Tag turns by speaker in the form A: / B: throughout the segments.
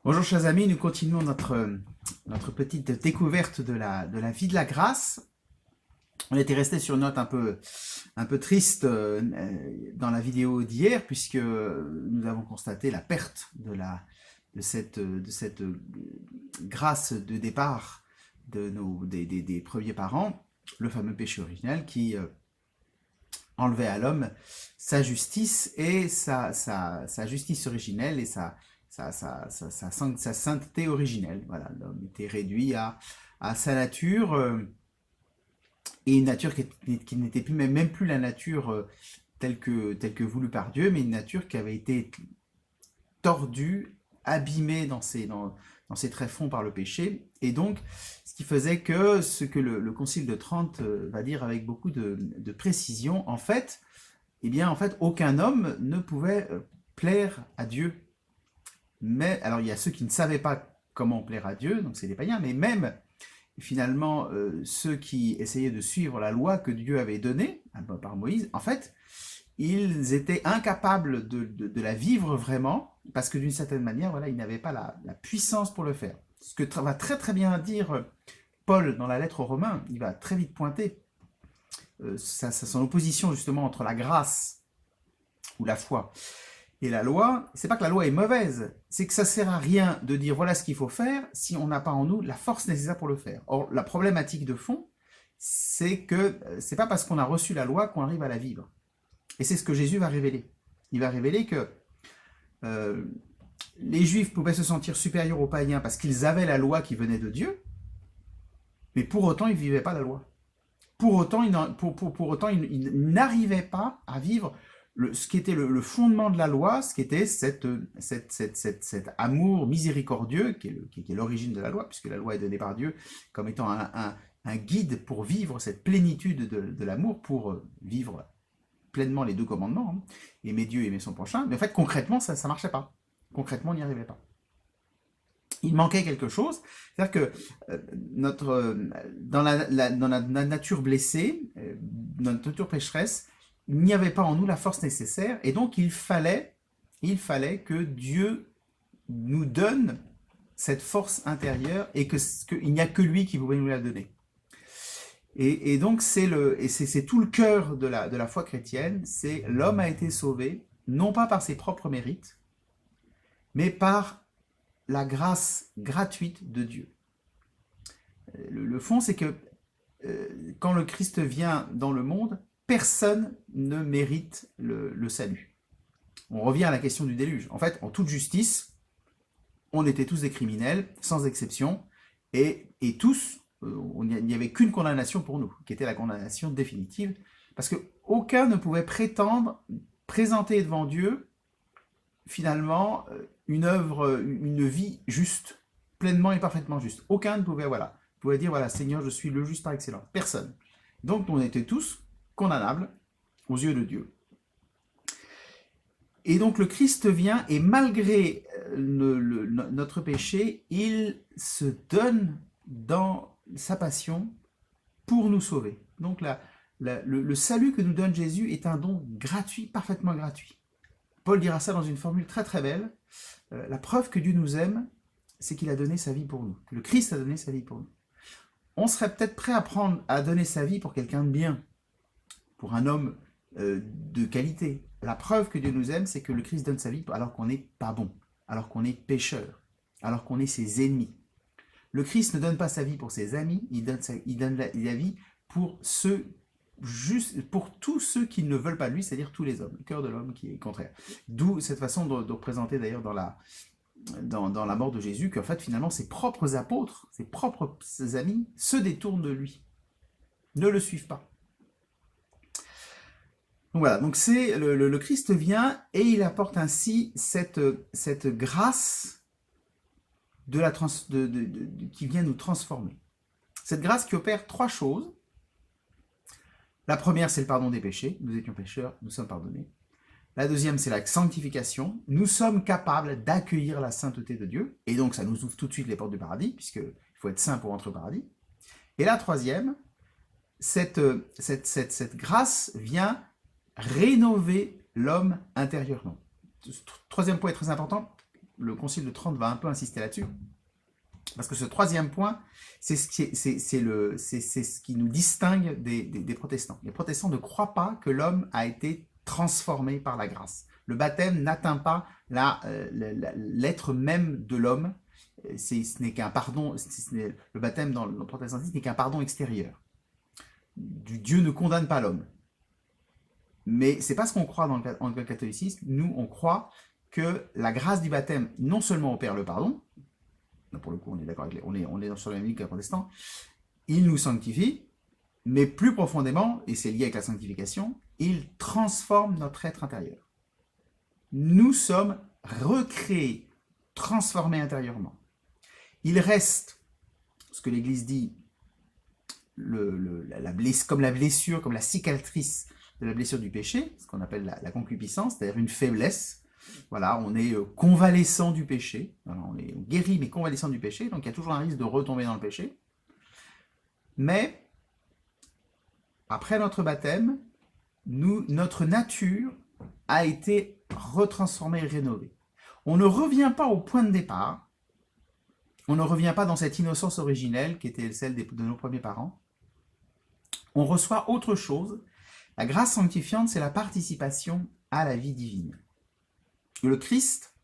A: Bonjour chers amis, nous continuons notre petite découverte de la vie de la grâce. On était resté sur une note un peu triste dans la vidéo d'hier, puisque nous avons constaté la perte de cette grâce de départ des premiers parents, le fameux péché originel qui enlevait à l'homme sa justice et sa justice originelle et sa sainteté originelle. Voilà, l'homme était réduit à sa nature, et une nature qui n'était plus, même plus la nature telle que voulue par Dieu, mais une nature qui avait été tordue, abîmée dans ses tréfonds par le péché. Et donc, ce qui faisait que ce que le Concile de Trente va dire avec beaucoup de précision, en fait, eh bien, en fait, aucun homme ne pouvait plaire à Dieu. Mais, alors, il y a ceux qui ne savaient pas comment plaire à Dieu, donc c'est les païens, mais même, finalement, ceux qui essayaient de suivre la loi que Dieu avait donnée par Moïse, en fait, ils étaient incapables de la vivre vraiment, parce que d'une certaine manière, voilà, ils n'avaient pas la puissance pour le faire. Ce que va très très bien dire Paul dans la lettre aux Romains, il va très vite pointer son opposition justement entre la grâce ou la foi et la loi. C'est pas que la loi est mauvaise, c'est que ça sert à rien de dire voilà ce qu'il faut faire si on n'a pas en nous la force nécessaire pour le faire. Or, la problématique de fond, c'est que c'est pas parce qu'on a reçu la loi qu'on arrive à la vivre. Et c'est ce que Jésus va révéler. Il va révéler que les Juifs pouvaient se sentir supérieurs aux païens parce qu'ils avaient la loi qui venait de Dieu, mais pour autant, ils ne vivaient pas la loi. Pour autant, ils n'arrivaient pas à vivre ce qui était le fondement de la loi, ce qui était cet amour miséricordieux, qui est l'origine de la loi, puisque la loi est donnée par Dieu comme étant un guide pour vivre cette plénitude de l'amour, pour vivre pleinement les deux commandements, hein, aimer Dieu, aimer son prochain. Mais en fait, concrètement, ça ne marchait pas. Concrètement, on n'y arrivait pas. Il manquait quelque chose, c'est-à-dire que dans la nature blessée, dans notre nature pécheresse, il n'y avait pas en nous la force nécessaire, et donc il fallait que Dieu nous donne cette force intérieure, et qu'il n'y a que lui qui pouvait nous la donner. Et donc c'est tout le cœur de la foi chrétienne, c'est l'homme a été sauvé, non pas par ses propres mérites, mais par la grâce gratuite de Dieu. Le fond, c'est que quand le Christ vient dans le monde, personne ne mérite le salut. On revient à la question du déluge. En fait, en toute justice, on était tous des criminels, sans exception, et tous, il n'y avait qu'une condamnation pour nous, qui était la condamnation définitive, parce qu'aucun ne pouvait prétendre présenter devant Dieu, finalement, une œuvre, une vie juste, pleinement et parfaitement juste. Aucun ne pouvait dire, voilà, Seigneur, je suis le juste par excellence. Personne. Donc, on était tous condamnables aux yeux de Dieu. Et donc, le Christ vient, et malgré notre péché, il se donne dans sa passion pour nous sauver. Donc, le salut que nous donne Jésus est un don gratuit, parfaitement gratuit. Paul dira ça dans une formule très très belle. La preuve que Dieu nous aime, c'est qu'il a donné sa vie pour nous, que le Christ a donné sa vie pour nous. On serait peut-être prêt à donner sa vie pour quelqu'un de bien, pour un homme de qualité. La preuve que Dieu nous aime, c'est que le Christ donne sa vie alors qu'on n'est pas bon, alors qu'on est pécheur, alors qu'on est ses ennemis. Le Christ ne donne pas sa vie pour ses amis, il donne la vie pour pour tous ceux qui ne veulent pas de lui, c'est-à-dire tous les hommes, le cœur de l'homme qui est contraire. D'où cette façon de représenter d'ailleurs dans la mort de Jésus, qu'en fait finalement ses propres apôtres, ses propres amis se détournent de lui, ne le suivent pas. Donc voilà, donc c'est le Christ vient et il apporte ainsi cette grâce qui vient nous transformer. Cette grâce qui opère trois choses. La première, c'est le pardon des péchés. Nous étions pécheurs, nous sommes pardonnés. La deuxième, c'est la sanctification. Nous sommes capables d'accueillir la sainteté de Dieu. Et donc, ça nous ouvre tout de suite les portes du paradis, puisqu'il faut être saint pour entrer au paradis. Et la troisième, cette grâce vient rénover l'homme intérieurement. Troisième point est très important. le Concile de Trente va un peu insister là-dessus. Parce que ce troisième point, c'est ce qui nous distingue des protestants. Les protestants ne croient pas que l'homme a été transformé par la grâce. Le baptême n'atteint pas l'être même de l'homme. Ce n'est qu'un pardon. Le baptême dans le protestantisme n'est qu'un pardon extérieur. Dieu ne condamne pas l'homme. Mais c'est pas ce qu'on croit dans le catholicisme. Nous, on croit que la grâce du baptême non seulement opère le pardon, pour le coup, on est d'accord avec on est sur la même ligne que les protestants, il nous sanctifie, mais plus profondément, et c'est lié avec la sanctification, il transforme notre être intérieur. Nous sommes recréés, transformés intérieurement. Il reste, ce que l'Église dit, comme la blessure, comme la cicatrice de la blessure du péché, ce qu'on appelle la concupiscence, c'est-à-dire une faiblesse. Voilà, on est convalescent du péché, voilà, on est guéri mais convalescent du péché, donc il y a toujours un risque de retomber dans le péché. Mais, après notre baptême, notre nature a été retransformée et rénovée. On ne revient pas au point de départ, on ne revient pas dans cette innocence originelle qui était celle de nos premiers parents. On reçoit autre chose. La grâce sanctifiante, c'est la participation à la vie divine. Le Christ,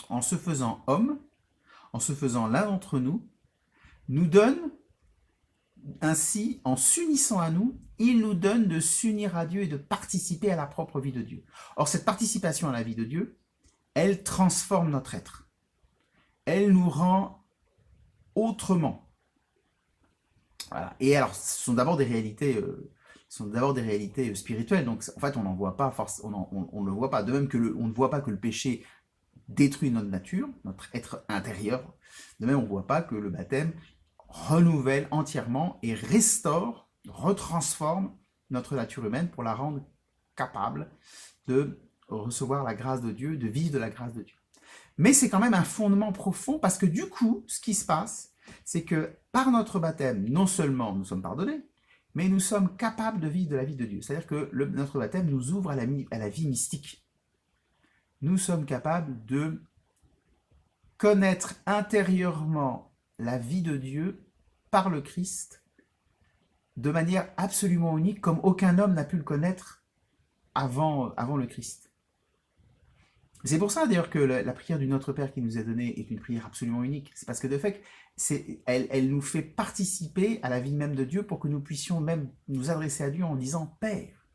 A: en se faisant homme, en se faisant l'un d'entre nous, nous donne ainsi, en s'unissant à nous, il nous donne de s'unir à Dieu et de participer à la propre vie de Dieu. Or, cette participation à la vie de Dieu, elle transforme notre être. Elle nous rend autrement. Voilà. Et alors, ce sont d'abord des réalités... spirituelles, donc en fait on n'en voit pas, on le voit pas, de même que on ne voit pas que le péché détruit notre nature, notre être intérieur, de même on ne voit pas que le baptême renouvelle entièrement et restaure, retransforme notre nature humaine pour la rendre capable de recevoir la grâce de Dieu, de vivre de la grâce de Dieu. Mais c'est quand même un fondement profond parce que du coup, ce qui se passe, c'est que par notre baptême, non seulement nous sommes pardonnés, mais nous sommes capables de vivre de la vie de Dieu. C'est-à-dire que notre baptême nous ouvre à la vie mystique. Nous sommes capables de connaître intérieurement la vie de Dieu par le Christ de manière absolument unique, comme aucun homme n'a pu le connaître avant le Christ. C'est pour ça d'ailleurs que la prière du Notre Père qui nous est donnée est une prière absolument unique. C'est parce que de fait, elle nous fait participer à la vie même de Dieu pour que nous puissions même nous adresser à Dieu en disant « Père »,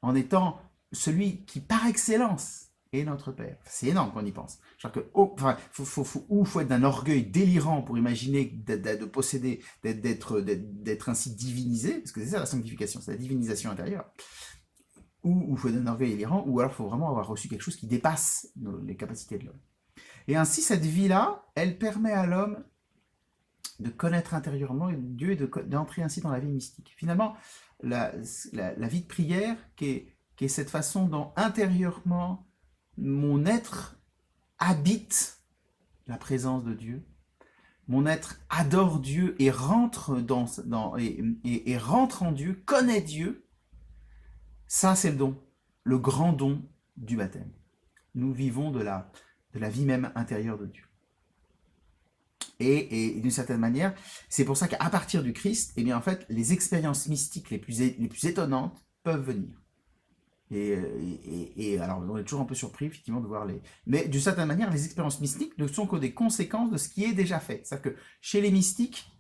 A: en étant celui qui par excellence est notre Père. C'est énorme quand on y pense. Faut être d'un orgueil délirant pour imaginer de posséder, d'être ainsi divinisé, parce que c'est ça la sanctification, c'est la divinisation intérieure. Ou il faut être d'un orgueil délirant, ou alors il faut vraiment avoir reçu quelque chose qui dépasse les capacités de l'homme. Et ainsi, cette vie-là, elle permet à l'homme de connaître intérieurement Dieu et d'entrer ainsi dans la vie mystique. Finalement, la vie de prière, qui est cette façon dont intérieurement mon être habite la présence de Dieu, mon être adore Dieu et rentre et rentre en Dieu, connaît Dieu, ça c'est le don, le grand don du baptême. Nous vivons de la vie même intérieure de Dieu. Et d'une certaine manière, c'est pour ça qu'à partir du Christ, eh bien en fait, les expériences mystiques les plus étonnantes peuvent venir. Et alors, on est toujours un peu surpris, effectivement, de voir Mais d'une certaine manière, les expériences mystiques ne sont que des conséquences de ce qui est déjà fait. C'est-à-dire que chez les mystiques,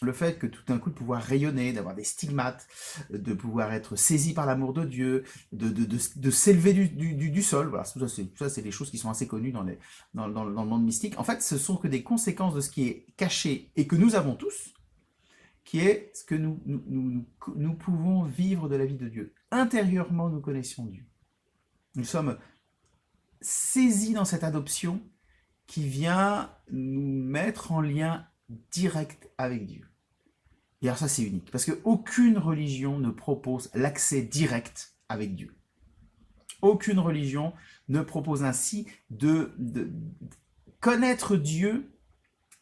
A: le fait que tout d'un coup de pouvoir rayonner, d'avoir des stigmates, de pouvoir être saisi par l'amour de Dieu, de s'élever du sol, voilà, ça c'est des choses qui sont assez connues dans le monde mystique. En fait, ce sont que des conséquences de ce qui est caché et que nous avons tous, qui est ce que nous pouvons vivre de la vie de Dieu. Intérieurement, nous connaissons Dieu. Nous sommes saisis dans cette adoption qui vient nous mettre en lien direct avec Dieu. Et alors ça, c'est unique, parce qu'aucune religion ne propose l'accès direct avec Dieu. Aucune religion ne propose ainsi de connaître Dieu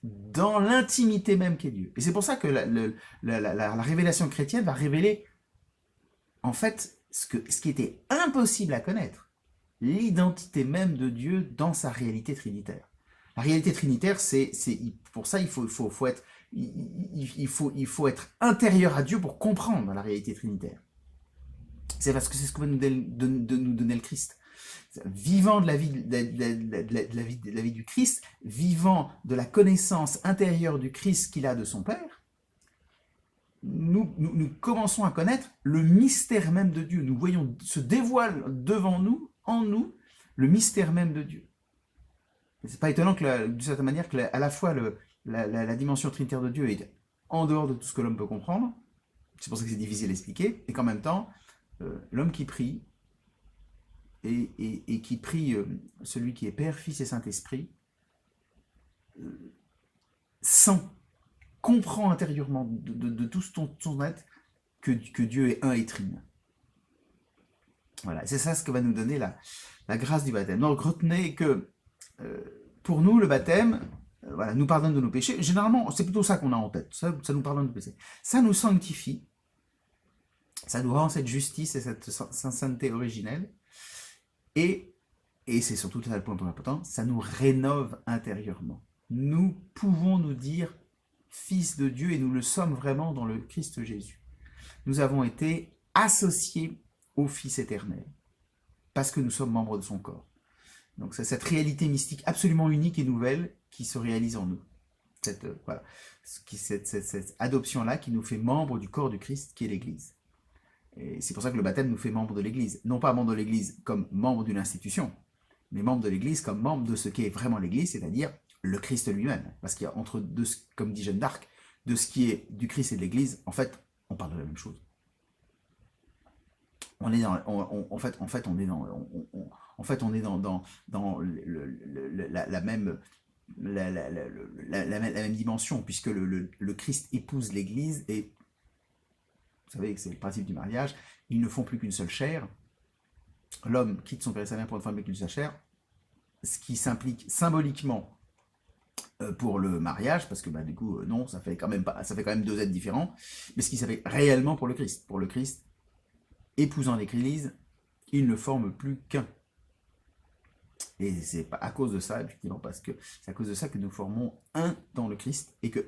A: dans l'intimité même qu'est Dieu. Et c'est pour ça que la révélation chrétienne va révéler, en fait, ce qui était impossible à connaître. l'identité même de Dieu dans sa réalité trinitaire. La réalité trinitaire, pour ça, il faut être intérieur à Dieu pour comprendre la réalité trinitaire. C'est parce que c'est ce que va nous donner le Christ. Vivant de la vie, de la vie du Christ, vivant de la connaissance intérieure du Christ qu'il a de son Père, nous commençons à connaître le mystère même de Dieu. Nous voyons, se dévoile devant nous, en nous, le mystère même de Dieu. C'est pas étonnant que, d'une certaine manière, que à la fois la dimension trinitaire de Dieu est en dehors de tout ce que l'homme peut comprendre. C'est pour ça que c'est difficile à expliquer, et qu'en même temps, l'homme qui prie, et qui prie celui qui est Père, Fils et Saint-Esprit, sent, comprend intérieurement de tout son être que Dieu est un et trine. Voilà, c'est ça ce que va nous donner la grâce du baptême. Donc retenez que pour nous, le baptême, voilà, nous pardonne de nos péchés. Généralement, c'est plutôt ça qu'on a en tête. Ça nous pardonne de nos péchés. Ça nous sanctifie. Ça nous rend cette justice et cette sainteté originelle. Et c'est surtout ça le point important, ça nous rénove intérieurement. Nous pouvons nous dire fils de Dieu et nous le sommes vraiment dans le Christ Jésus. Nous avons été associés au Fils éternel parce que nous sommes membres de son corps. Donc c'est cette réalité mystique absolument unique et nouvelle qui se réalise en nous. Cette adoption-là qui nous fait membres du corps du Christ qui est l'Église. Et c'est pour ça que le baptême nous fait membre de l'Église. Non pas membre de l'Église comme membre d'une institution, mais membre de l'Église comme membre de ce qu'est vraiment l'Église, c'est-à-dire le Christ lui-même. Parce qu'il y a entre deux, comme dit Jeanne d'Arc, de ce qui est du Christ et de l'Église, en fait, on parle de la même chose. On est dans, en fait, on est dans la même dimension, puisque le Christ épouse l'Église et vous savez que c'est le principe du mariage, ils ne font plus qu'une seule chair. L'homme quitte son père et sa mère pour ne former qu'une seule chair, ce qui s'implique symboliquement pour le mariage, parce que du coup, non, ça fait quand même deux êtres différents, mais ce qui s'appelle réellement pour le Christ. Pour le Christ, épousant l'Église, ils ne forment plus qu'un. Et c'est à cause de ça, effectivement, parce que c'est à cause de ça que nous formons un dans le Christ, et que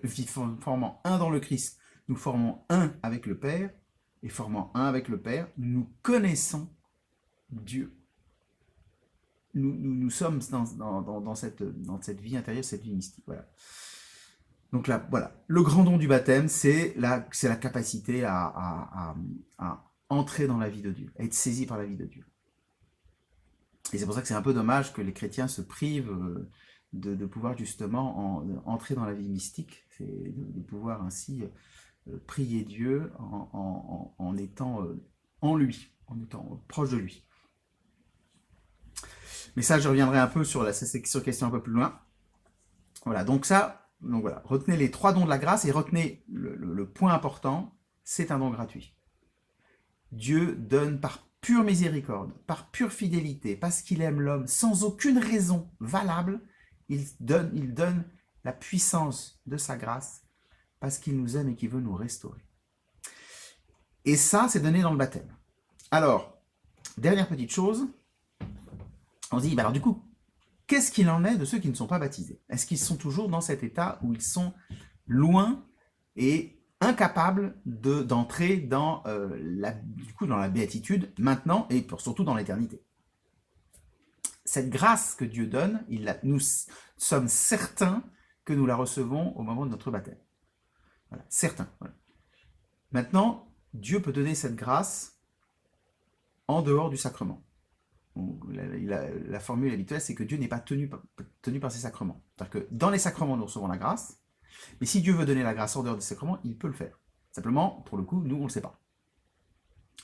A: formant un dans le Christ, nous formons un avec le Père, et formant un avec le Père, nous connaissons Dieu. Nous sommes dans cette vie intérieure, cette vie mystique. Voilà. Donc là, voilà. Le grand don du baptême, c'est la capacité à entrer dans la vie de Dieu, à être saisi par la vie de Dieu. Et c'est pour ça que c'est un peu dommage que les chrétiens se privent de pouvoir justement entrer dans la vie mystique, c'est de pouvoir ainsi prier Dieu en étant en lui, en étant proche de lui. Mais ça, je reviendrai un peu sur cette question un peu plus loin. Voilà, donc voilà, retenez les 3 dons de la grâce et retenez le point important, c'est un don gratuit. Dieu donne par pure miséricorde, par pure fidélité, parce qu'il aime l'homme, sans aucune raison valable, il donne la puissance de sa grâce, parce qu'il nous aime et qu'il veut nous restaurer. Et ça, c'est donné dans le baptême. Alors, dernière petite chose, on se dit, alors du coup, qu'est-ce qu'il en est de ceux qui ne sont pas baptisés? Est-ce qu'ils sont toujours dans cet état où ils sont loin et incapables d'entrer dans la béatitude maintenant et surtout dans l'éternité? Cette grâce que Dieu donne, nous sommes certains que nous la recevons au moment de notre baptême. Voilà, certains. Voilà. Maintenant, Dieu peut donner cette grâce en dehors du sacrement. Donc, la formule habituelle, c'est que Dieu n'est pas tenu par ses sacrements. C'est-à-dire que dans les sacrements, nous recevons la grâce, mais si Dieu veut donner la grâce en dehors des sacrements, il peut le faire. Simplement, pour le coup, nous, on ne le sait pas.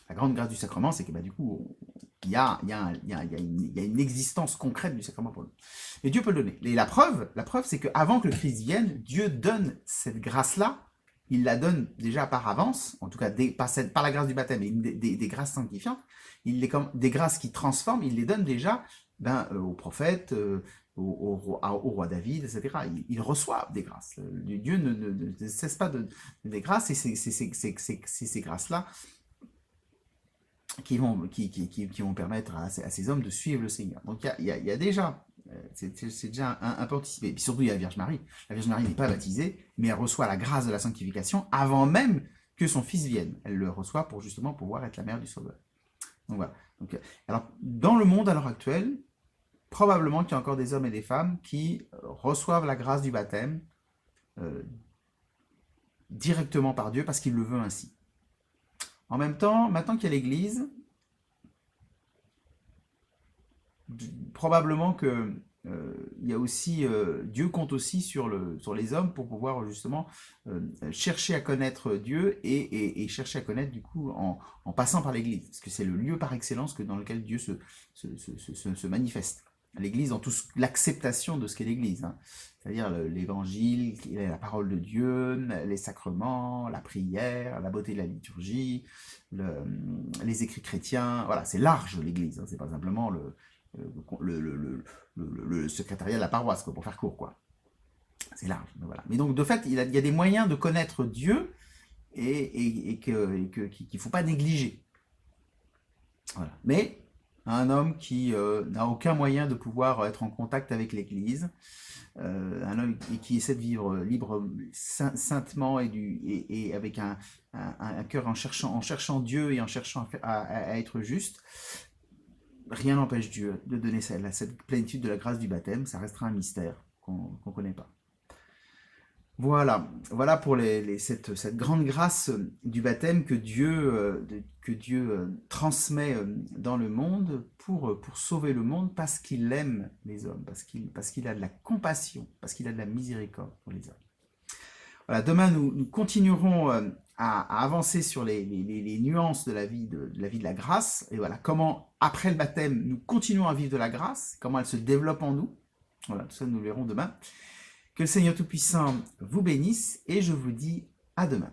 A: La grande grâce du sacrement, c'est que du coup, il y a une existence concrète du sacrement pour nous. Et Dieu peut le donner. Et la preuve, c'est qu'avant que le Christ vienne, Dieu donne cette grâce-là. Il la donne déjà par avance, en tout cas par la grâce du baptême et des grâces sanctifiantes, des grâces qui transforment, il les donne déjà aux prophètes, au roi David, etc. Il reçoit des grâces. Dieu ne cesse pas de des grâces, et ces grâces-là qui vont permettre à ces hommes de suivre le Seigneur. Donc il y a déjà, c'est déjà un peu anticipé. Et puis surtout, il y a la Vierge Marie. La Vierge Marie n'est pas baptisée, mais elle reçoit la grâce de la sanctification avant même que son fils vienne. Elle le reçoit pour justement pouvoir être la mère du Sauveur. Donc voilà. Donc, alors, dans le monde à l'heure actuelle, probablement qu'il y a encore des hommes et des femmes qui reçoivent la grâce du baptême directement par Dieu parce qu'il le veut ainsi. En même temps, maintenant qu'il y a l'Église, probablement que il y a aussi, Dieu compte aussi sur les hommes pour pouvoir justement chercher à connaître Dieu et chercher à connaître du coup en passant par l'Église, parce que c'est le lieu par excellence dans lequel Dieu se manifeste. L'Église dans toute l'acceptation de ce qu'est l'Église, hein. C'est-à-dire l'Évangile, la parole de Dieu, les sacrements, la prière, la beauté de la liturgie, les écrits chrétiens. Voilà, c'est large l'Église, hein. C'est pas simplement le secrétariat de la paroisse, quoi, pour faire court, quoi. C'est large. Voilà. Mais donc, de fait, il y a des moyens de connaître Dieu et qu'il ne faut pas négliger. Voilà. Mais un homme qui n'a aucun moyen de pouvoir être en contact avec l'Église, un homme qui essaie de vivre libre, saintement et avec un cœur en cherchant Dieu et en cherchant à être juste, rien n'empêche Dieu de donner cette plénitude de la grâce du baptême. Ça restera un mystère qu'on ne connaît pas. Voilà pour cette grande grâce du baptême que Dieu transmet dans le monde pour sauver le monde parce qu'il aime les hommes, parce qu'il a de la compassion, parce qu'il a de la miséricorde pour les hommes. Voilà, demain nous continuerons à avancer sur les nuances de la vie de la grâce, et voilà comment après le baptême nous continuons à vivre de la grâce, comment elle se développe en nous. Voilà, tout ça nous le verrons demain. Que le Seigneur Tout-Puissant vous bénisse et je vous dis à demain.